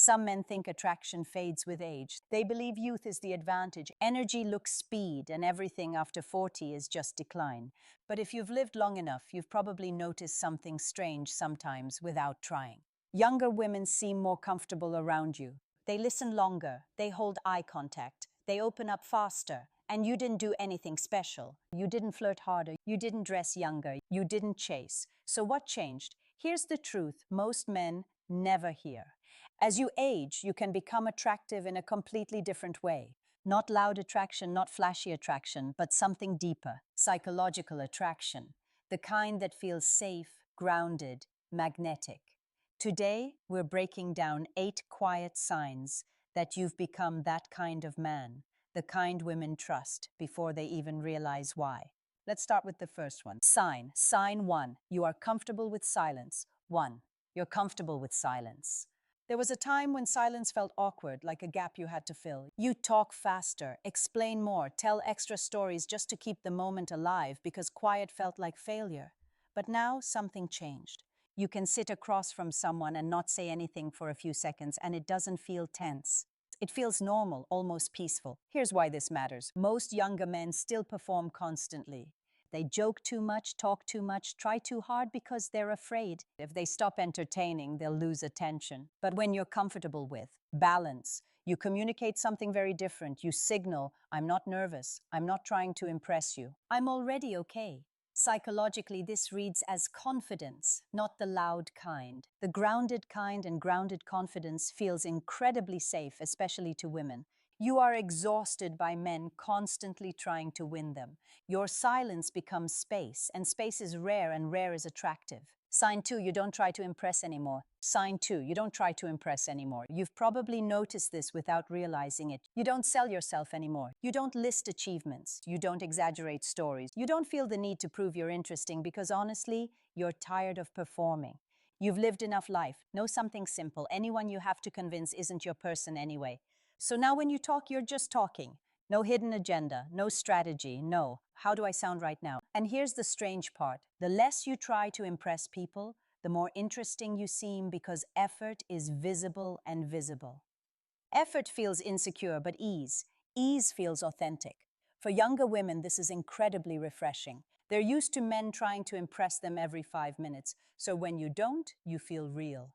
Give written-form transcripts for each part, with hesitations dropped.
Some men think attraction fades with age. They believe youth is the advantage. Energy looks speed, and everything after 40 is just decline. But if you've lived long enough, you've probably noticed something strange sometimes without trying. Younger women seem more comfortable around you. They listen longer, they hold eye contact, they open up faster, and you didn't do anything special. You didn't flirt harder, you didn't dress younger, you didn't chase. So what changed? Here's the truth most men never hear. As you age, you can become attractive in a completely different way. Not loud attraction, not flashy attraction, but something deeper, psychological attraction. The kind that feels safe, grounded, magnetic. Today, we're breaking down 8 quiet signs that you've become that kind of man, the kind women trust before they even realize why. Let's start with the first one. Sign 1. You are comfortable with silence. 1. You're comfortable with silence. There was a time when silence felt awkward, like a gap you had to fill. You talk faster, explain more, tell extra stories just to keep the moment alive because quiet felt like failure. But now something changed. You can sit across from someone and not say anything for a few seconds, and it doesn't feel tense. It feels normal, almost peaceful. Here's why this matters. Most younger men still perform constantly. They joke too much, talk too much, try too hard because they're afraid. If they stop entertaining, they'll lose attention. But when you're comfortable with balance, you communicate something very different. You signal, I'm not nervous, I'm not trying to impress you, I'm already okay. Psychologically, this reads as confidence, not the loud kind. The grounded kind and grounded confidence feels incredibly safe, especially to women. You are exhausted by men constantly trying to win them. Your silence becomes space, and space is rare, and rare is attractive. Sign 2, you don't try to impress anymore. Sign 2, you don't try to impress anymore. You've probably noticed this without realizing it. You don't sell yourself anymore. You don't list achievements. You don't exaggerate stories. You don't feel the need to prove you're interesting because honestly, you're tired of performing. You've lived enough life. Know something simple. Anyone you have to convince isn't your person anyway. So now when you talk, you're just talking. No hidden agenda, no strategy, no, how do I sound right now? And here's the strange part. The less you try to impress people, the more interesting you seem because effort is visible and visible. Effort feels insecure, but ease feels authentic. For younger women, this is incredibly refreshing. They're used to men trying to impress them every 5 minutes, so when you don't, you feel real.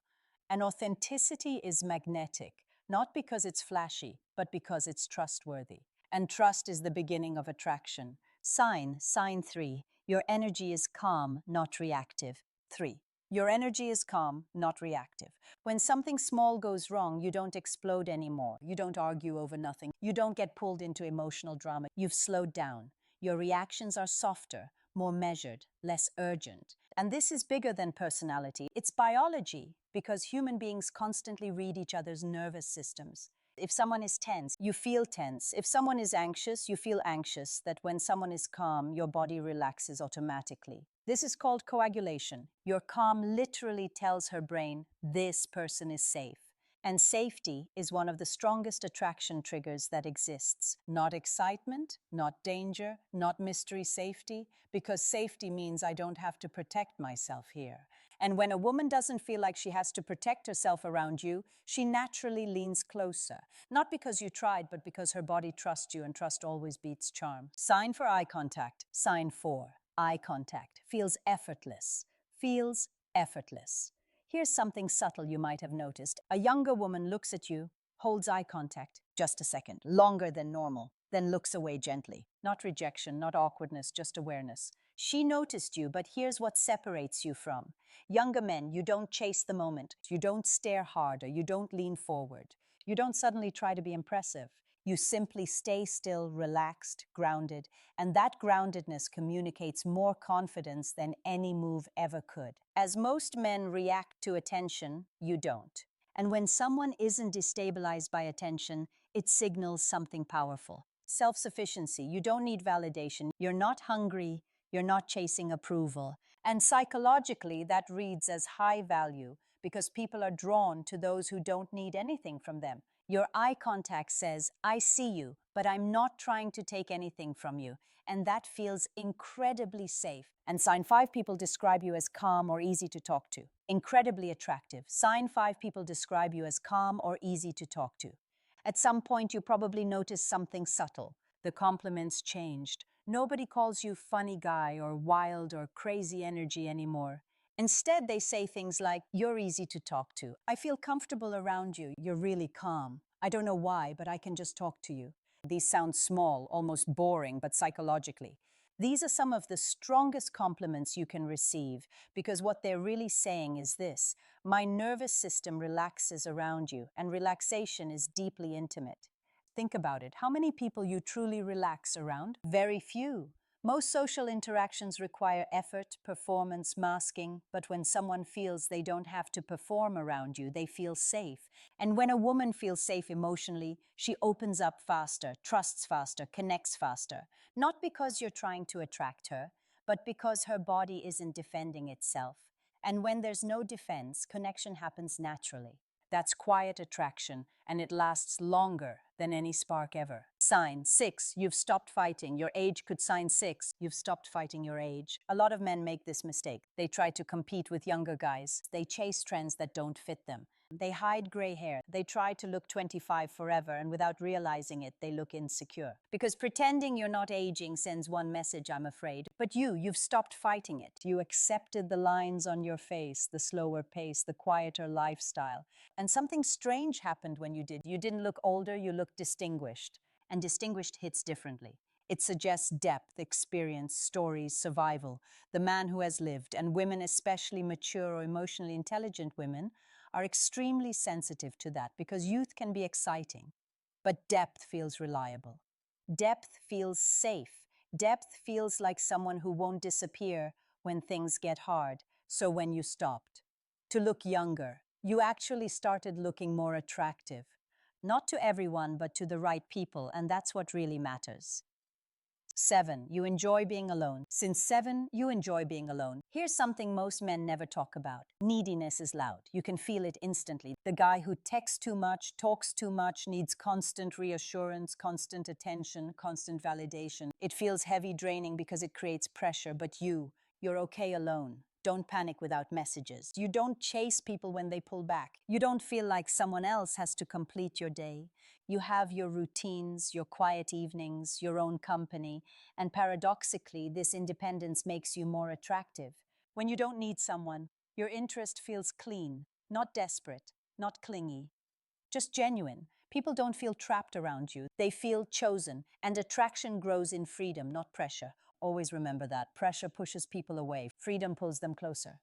And authenticity is magnetic, not because it's flashy, but because it's trustworthy. And trust is the beginning of attraction. Sign 3. Your energy is calm, not reactive. 3. Your energy is calm, not reactive. When something small goes wrong, you don't explode anymore. You don't argue over nothing. You don't get pulled into emotional drama. You've slowed down. Your reactions are softer, more measured, less urgent. And this is bigger than personality. It's biology, because human beings constantly read each other's nervous systems. If someone is tense, you feel tense. If someone is anxious, you feel anxious. That when someone is calm, your body relaxes automatically. This is called coagulation. Your calm literally tells her brain, this person is safe. And safety is one of the strongest attraction triggers that exists. Not excitement, not danger, not mystery safety, because safety means I don't have to protect myself here. And when a woman doesn't feel like she has to protect herself around you, she naturally leans closer. Not because you tried, but because her body trusts you, and trust always beats charm. Sign for eye contact. Sign 4. Eye contact. Feels effortless. Feels effortless. Here's something subtle you might have noticed. A younger woman looks at you, holds eye contact, just a second, longer than normal, then looks away gently. Not rejection, not awkwardness, just awareness. She noticed you, but here's what separates you from younger men. You don't chase the moment. You don't stare harder. You don't lean forward. You don't suddenly try to be impressive. You simply stay still, relaxed, grounded, and that groundedness communicates more confidence than any move ever could. As most men react to attention, you don't. And when someone isn't destabilized by attention, it signals something powerful. Self-sufficiency. You don't need validation. You're not hungry. You're not chasing approval. And psychologically, that reads as high value because people are drawn to those who don't need anything from them. Your eye contact says, I see you, but I'm not trying to take anything from you. And that feels incredibly safe. And sign 5 people describe you as calm or easy to talk to. Incredibly attractive. Sign 5 people describe you as calm or easy to talk to. At some point, you probably notice something subtle. The compliments changed. Nobody calls you funny guy or wild or crazy energy anymore. Instead, they say things like, you're easy to talk to. I feel comfortable around you. You're really calm. I don't know why, but I can just talk to you. These sound small, almost boring, but psychologically. These are some of the strongest compliments you can receive because what they're really saying is this: my nervous system relaxes around you, and relaxation is deeply intimate. Think about it. How many people you truly relax around? Very few. Most social interactions require effort, performance, masking, but when someone feels they don't have to perform around you, they feel safe. And when a woman feels safe emotionally, she opens up faster, trusts faster, connects faster. Not because you're trying to attract her, but because her body isn't defending itself. And when there's no defense, connection happens naturally. That's quiet attraction, and it lasts longer than any spark ever. Sign 6, you've stopped fighting. Your age could sign 6, you've stopped fighting your age. A lot of men make this mistake. They try to compete with younger guys. They chase trends that don't fit them. They hide gray hair. They try to look 25 forever, and without realizing it, they look insecure. Because pretending you're not aging sends one message, I'm afraid. But you've stopped fighting it. You accepted the lines on your face, the slower pace, the quieter lifestyle. And something strange happened when you did. You didn't look older, you looked distinguished. And distinguished hits differently. It suggests depth, experience, stories, survival. The man who has lived, and women, especially mature or emotionally intelligent women, are extremely sensitive to that because youth can be exciting, but depth feels reliable. Depth feels safe. Depth feels like someone who won't disappear when things get hard. So when you stopped to look younger, you actually started looking more attractive. Not to everyone, but to the right people, and that's what really matters. 7, you enjoy being alone. Since 7, you enjoy being alone. Here's something most men never talk about. Neediness is loud. You can feel it instantly. The guy who texts too much, talks too much, needs constant reassurance, constant attention, constant validation. It feels heavy, draining because it creates pressure, but you're okay alone. Don't panic without messages. You don't chase people when they pull back. You don't feel like someone else has to complete your day. You have your routines, your quiet evenings, your own company, and paradoxically, this independence makes you more attractive. When you don't need someone, your interest feels clean, not desperate, not clingy, just genuine. People don't feel trapped around you. They feel chosen, and attraction grows in freedom, not pressure. Always remember that. Pressure pushes people away. Freedom pulls them closer.